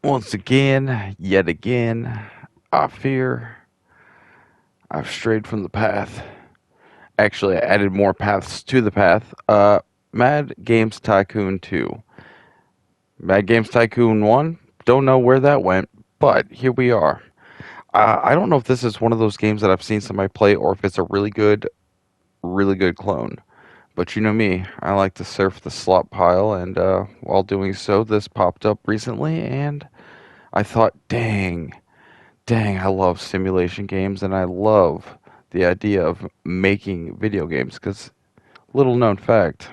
Once again, yet again, I fear I've strayed from the path. Actually, I added more paths to the path. Mad Games Tycoon 2. Mad Games Tycoon 1, don't know where that went, but here we are. I don't know if this is one of those games that I've seen somebody play or if it's a really good clone. But you know me, I like to surf the slot pile, and while doing so, this popped up recently, and I thought, dang, I love simulation games and I love the idea of making video games because, little known fact,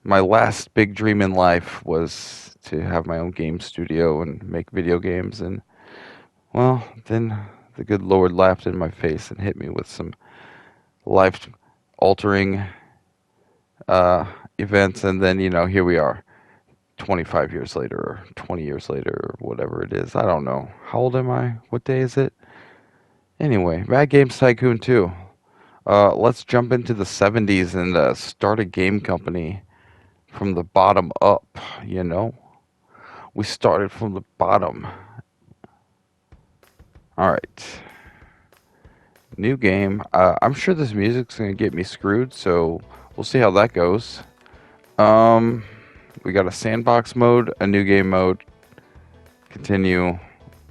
my last big dream in life was to have my own game studio and make video games. And, well, then the good Lord laughed in my face and hit me with some life altering uh, events. And then, here we are 25 years later or 20 years later or whatever it is. I don't know. How old am I? What day is it? Anyway, Mad Games Tycoon 2. Let's jump into the 70s and start a game company from the bottom up, you know? We started from the bottom. Alright. New game. I'm sure this music's going to get me screwed, so we'll see how that goes. We got a sandbox mode, a new game mode, continue,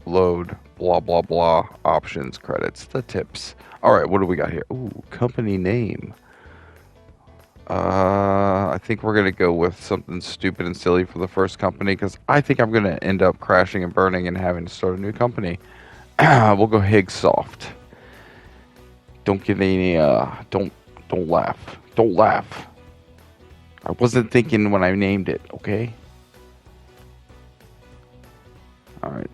load, blah, blah, blah, options, credits, the tips. Alright, what do we got here? Ooh, company name. I think we're gonna go with something stupid and silly for the first company because I think I'm gonna end up crashing and burning and having to start a new company. We'll go Higsoft. Don't get any. Don't laugh. Don't laugh. I wasn't thinking when I named it. Okay. All right.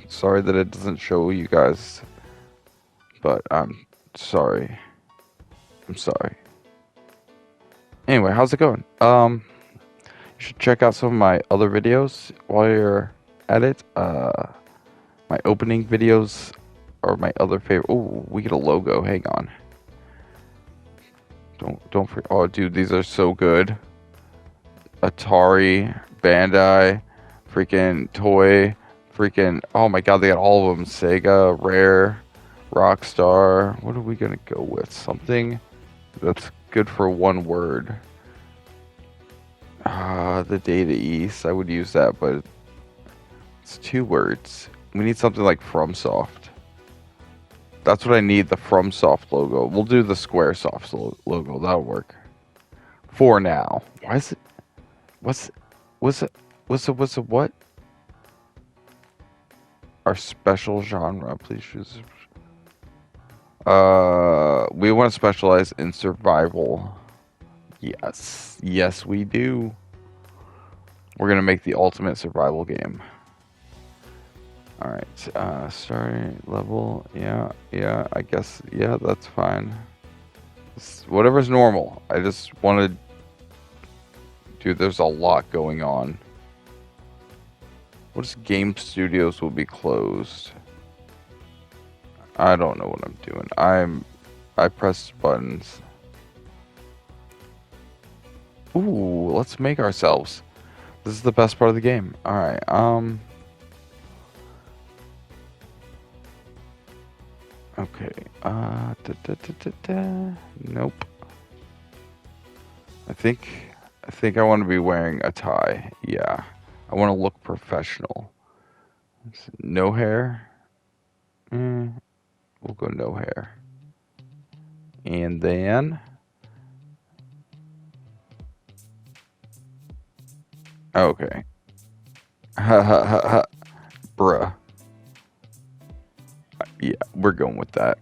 Sorry that it doesn't show you guys, but I'm sorry. I'm sorry. Anyway, how's it going? You should check out some of my other videos while you're at it. My opening videos are my other favorite. Oh, we get a logo. Hang on. Don't forget. Oh, dude, these are so good. Atari, Bandai, freaking Toy, freaking. Oh my God, they got all of them. Sega, Rare, Rockstar. What are we gonna go with? Something that's good for one word. The Data East. I would use that, but it's two words. We need something like FromSoft. That's what I need, the FromSoft logo. We'll do the Squaresoft logo. That'll work. For now. Why is it... What's it, what? Our special genre, please choose. We want to specialize in survival. Yes. Yes, we do. We're going to make the ultimate survival game. Alright, starting level, yeah, I guess, yeah, that's fine. Whatever's normal. I just wanted... Dude, there's a lot going on. What if game studios will be closed? I don't know what I'm doing. I press buttons. Ooh, let's make ourselves. This is the best part of the game. Alright, okay, nope. I think I want to be wearing a tie. Yeah, I want to look professional. No hair. We'll go no hair. And then... Okay. Ha ha ha ha. Bruh. Yeah, we're going with that.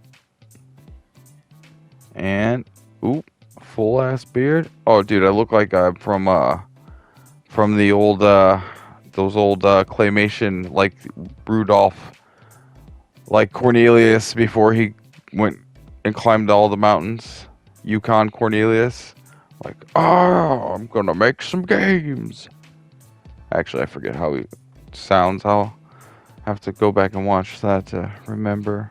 And... Oop. Full ass beard. Oh, dude, I look like I'm from the old those old claymation, like Rudolph, like Cornelius before he went and climbed all the mountains. Yukon Cornelius, like, oh, I'm gonna make some games. Actually, I forget how he sounds. I'll have to go back and watch that to remember.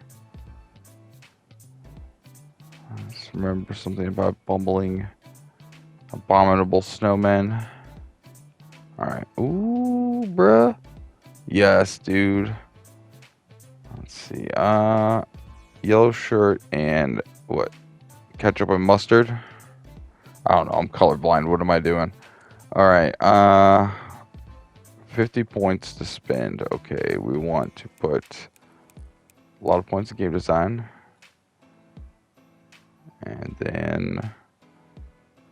Remember something about bumbling, abominable snowmen. Alright. Ooh, bruh. Yes, dude. Let's see. Yellow shirt and what? Ketchup and mustard? I don't know. I'm colorblind. What am I doing? Alright. 50 points to spend. Okay, we want to put a lot of points in game design. And then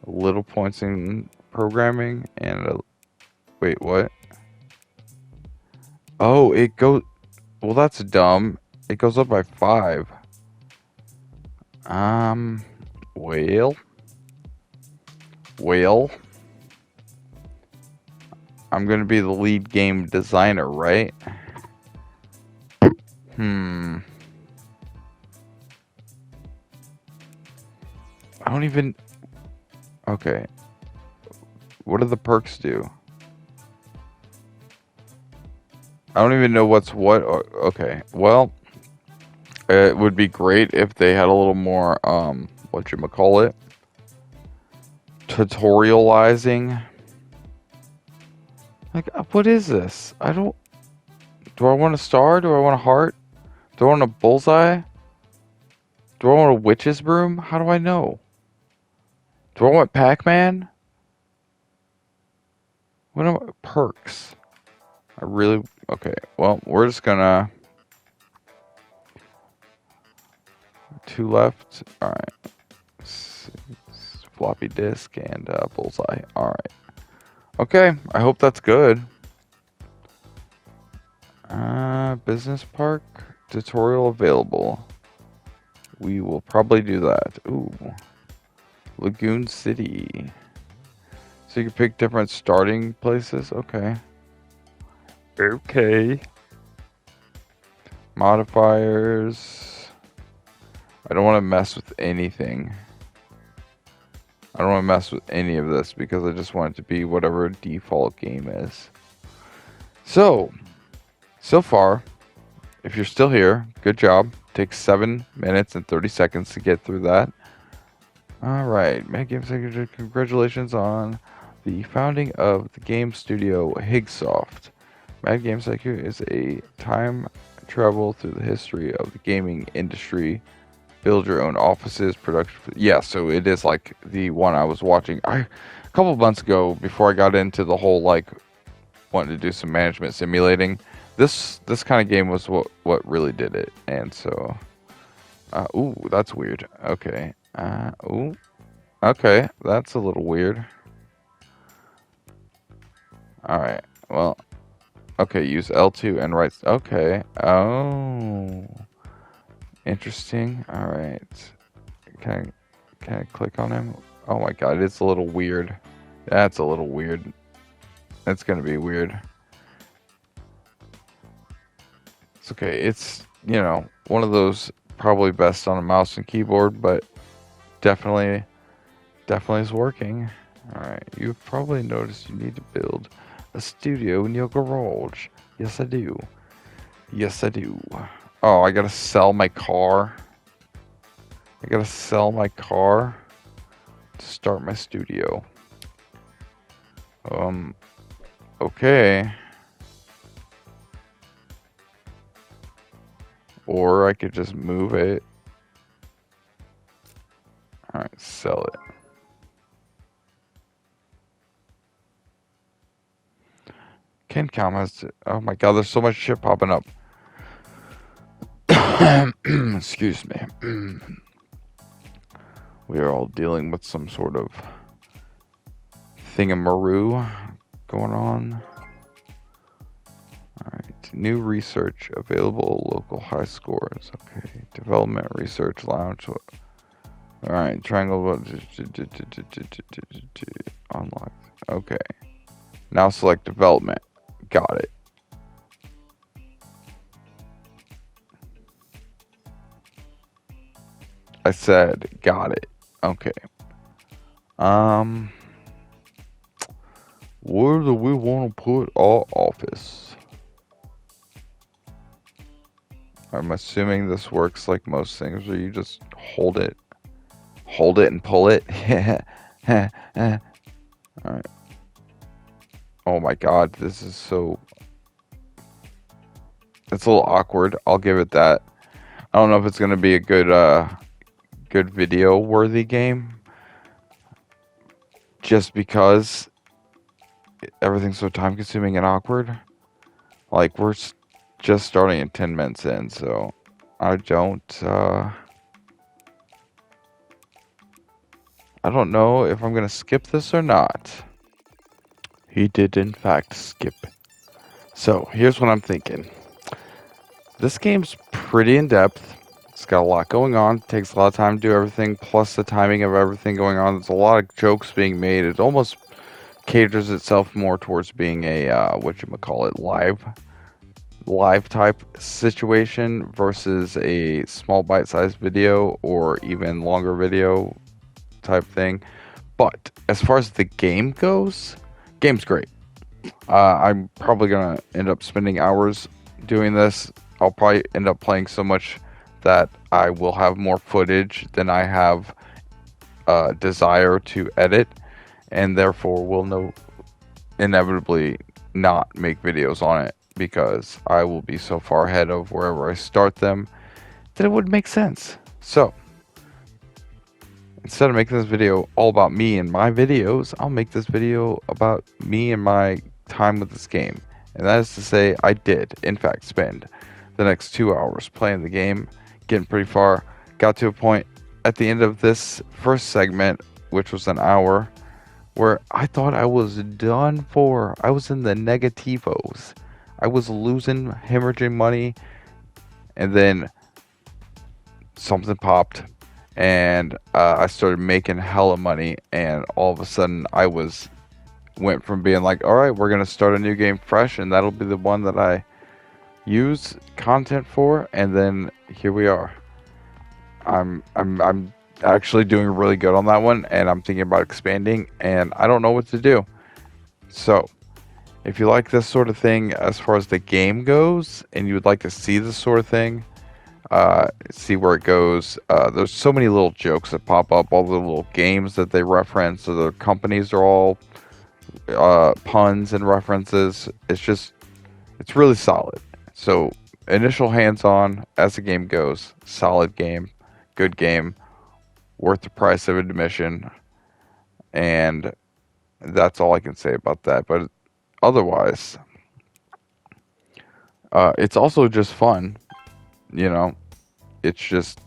a little points in programming and wait, what? Oh, it goes. Well, that's dumb. It goes up by 5. Um, well, well, I'm gonna be the lead game designer, right? Hmm. I don't even. Okay. What do the perks do? I don't even know what's what. Okay. Well, it would be great if they had a little more, whatchamacallit, tutorializing. Like, what is this? I don't. Do I want a star? Do I want a heart? Do I want a bullseye? Do I want a witch's broom? How do I know? Do I want Pac-Man? What are perks? I really... Okay, well, we're just gonna... 2 left. Alright. Floppy disk and bullseye. Alright. Okay, I hope that's good. Business park. Tutorial available. We will probably do that. Ooh. Lagoon City. So you can pick different starting places? Okay. Okay. Modifiers. I don't want to mess with anything. I don't want to mess with any of this because I just want it to be whatever default game is. So far, if you're still here, good job. Takes 7 minutes and 30 seconds to get through that. Alright, Mad Games Tycoon, congratulations on the founding of the game studio Higsoft. Mad Games Tycoon is a time travel through the history of the gaming industry. Build your own offices, production. Yeah, so it is like the one I was watching a couple months ago before I got into the whole like wanting to do some management simulating. This kind of game was what really did it, and so ooh, that's weird. Okay. Ooh. Okay, that's a little weird. Alright, well. Okay, use L2 and right. Okay. Oh. Interesting. Alright. Can I click on him? Oh my god, it's a little weird. That's a little weird. That's gonna be weird. It's okay. It's, one of those probably best on a mouse and keyboard, but definitely is working. Alright, you've probably noticed you need to build a studio in your garage. Yes, I do. Yes, I do. Oh, I gotta sell my car. I gotta sell my car to start my studio. Okay. Or I could just move it. Alright, sell it. Kencom has... Oh my god, there's so much shit popping up. Excuse me. We are all dealing with some sort of thingamaroo going on. Alright, new research available, local high scores. Okay, development research lounge. Alright, triangle unlocked. Okay, now select development. Got it. I said got it. Okay. Where do we want to put our office? I'm assuming this works like most things where you just hold it and pull it. Alright. Oh my god, this is so. It's a little awkward. I'll give it that. I don't know if it's gonna be a good video worthy game, just because everything's so time consuming and awkward. Like just starting at 10 minutes in, so I don't. I don't know if I'm gonna skip this or not. He did in fact skip. So here's what I'm thinking. This game's pretty in depth. It's got a lot going on. Takes a lot of time to do everything. Plus the timing of everything going on. There's a lot of jokes being made. It almost caters itself more towards being a whatchamacallit, live type situation versus a small bite-sized video or even longer video type thing. But as far as the game goes, game's great. I'm probably gonna end up spending hours doing this. I'll probably end up playing so much that I will have more footage than I have desire to edit, and therefore will inevitably not make videos on it because I will be so far ahead of wherever I start them that it would make sense. So instead of making this video all about me and my videos, I'll make this video about me and my time with this game. And that is to say, I did, in fact, spend the next 2 hours playing the game, getting pretty far. Got to a point at the end of this first segment, which was an hour, where I thought I was done for. I was in the negativos. I was losing, hemorrhaging money, and then something popped, and I started making hella money, and all of a sudden went from being like, all right, we're gonna start a new game fresh, and that'll be the one that I use content for, and then here we are. I'm actually doing really good on that one, and I'm thinking about expanding, and I don't know what to do. So if you like this sort of thing as far as the game goes, and you would like to see this sort of thing, see where it goes, there's so many little jokes that pop up, all the little games that they reference, so the companies are all puns and references. It's really solid. So initial hands-on as the game goes, solid game, good game, worth the price of admission, and that's all I can say about that. But otherwise, it's also just fun, you know. It's just,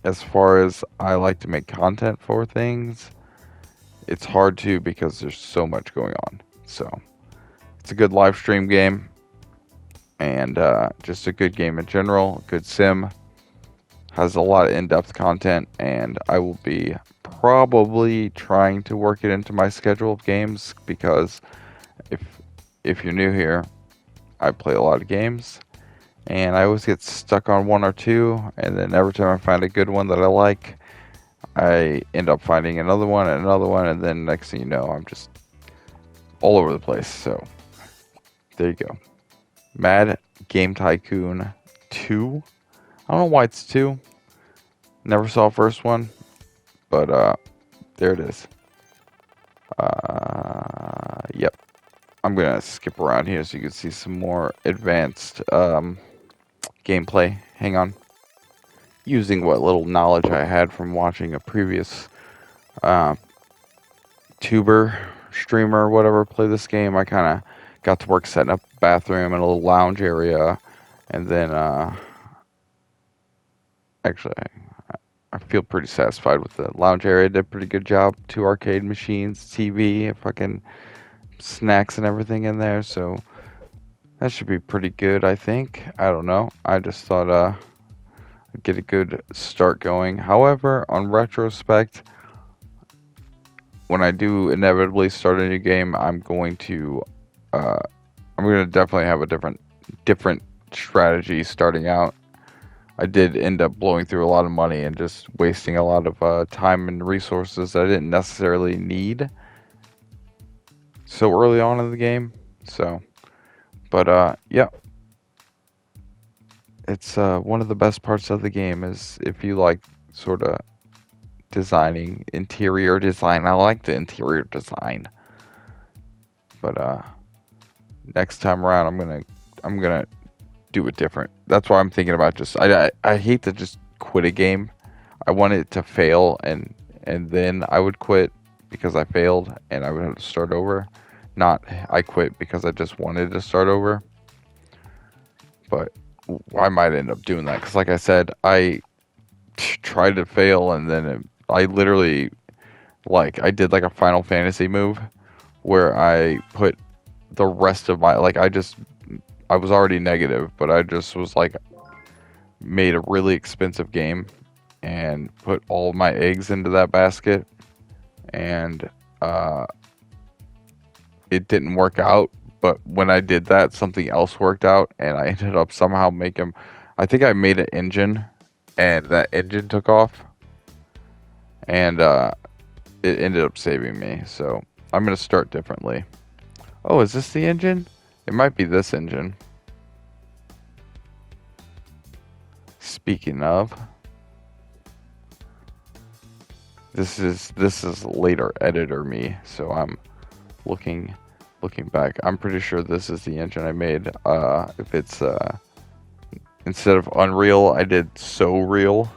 as far as I like to make content for things, it's hard to because there's so much going on. So it's a good live stream game, and just a good game in general. Good sim, has a lot of in-depth content, and I will be probably trying to work it into my schedule of games, because if you're new here, I play a lot of games, and I always get stuck on one or two, and then every time I find a good one that I like, I end up finding another one, and then next thing you know, I'm just all over the place. So there you go. Mad Game Tycoon 2. I don't know why it's 2. Never saw first one, but there it is. Yep. I'm gonna skip around here so you can see some more advanced gameplay. Hang on. Using what little knowledge I had from watching a previous tuber, streamer, whatever, play this game, I kind of got to work setting up a bathroom and a little lounge area, and then actually I feel pretty satisfied with the lounge area. Did a pretty good job. 2 arcade machines, TV, fucking snacks and everything in there, so that should be pretty good, I think. I don't know. I just thought I'd get a good start going. However, on retrospect, when I do inevitably start a new game, I'm going to definitely have a different strategy starting out. I did end up blowing through a lot of money and just wasting a lot of time and resources that I didn't necessarily need so early on in the game. So, but yeah, it's one of the best parts of the game is if you like sort of designing, interior design. I like the interior design. But next time around, I'm gonna do it different. That's why I'm thinking about just I hate to just quit a game. I want it to fail and then I would quit because I failed and I would have to start over. Not I quit because I just wanted to start over. But I might end up doing that because, like I said, I tried to fail and then I literally I did like a Final Fantasy move where I put the rest of my I was already negative, but I just was like made a really expensive game and put all my eggs into that basket and uh, it didn't work out. But when I did that, something else worked out, and I ended up somehow making. I think I made an engine, and that engine took off, and it ended up saving me. So I'm gonna start differently. Oh, is this the engine? It might be this engine. Speaking of, this is later editor me, so I'm looking back. I'm pretty sure this is the engine I made. If it's instead of Unreal, I did So Real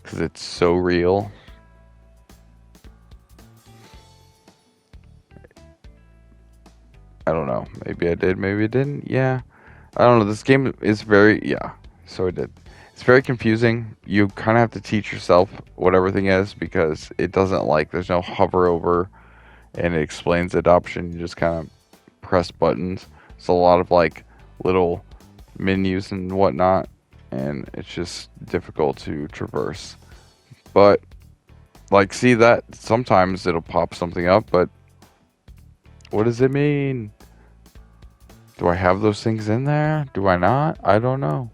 because it's so real. I don't know. Maybe I did. Maybe I didn't. Yeah. I don't know. This game is very yeah. So I did. It's very confusing. You kind of have to teach yourself what everything is because it doesn't there's no hover over and it explains adoption. You just kind of press buttons. It's a lot of little menus and whatnot, and it's just difficult to traverse. But see that sometimes it'll pop something up, but what does it mean? Do I have those things in there? Do I not? I don't know.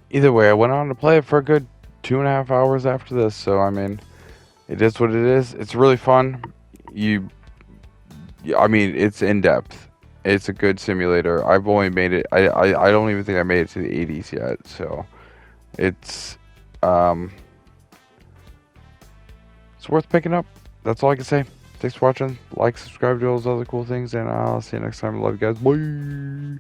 Either way, I went on to play it for a good 2.5 hours after this, so I mean, it is what it is. It's really fun. You I mean, it's in depth. It's a good simulator. I've only made it. I don't even think I made it to the 80s yet. So it's um it's worth picking up. That's all I can say. Thanks for watching. Like, subscribe, do all those other cool things, and I'll see you next time. Love you guys. Bye.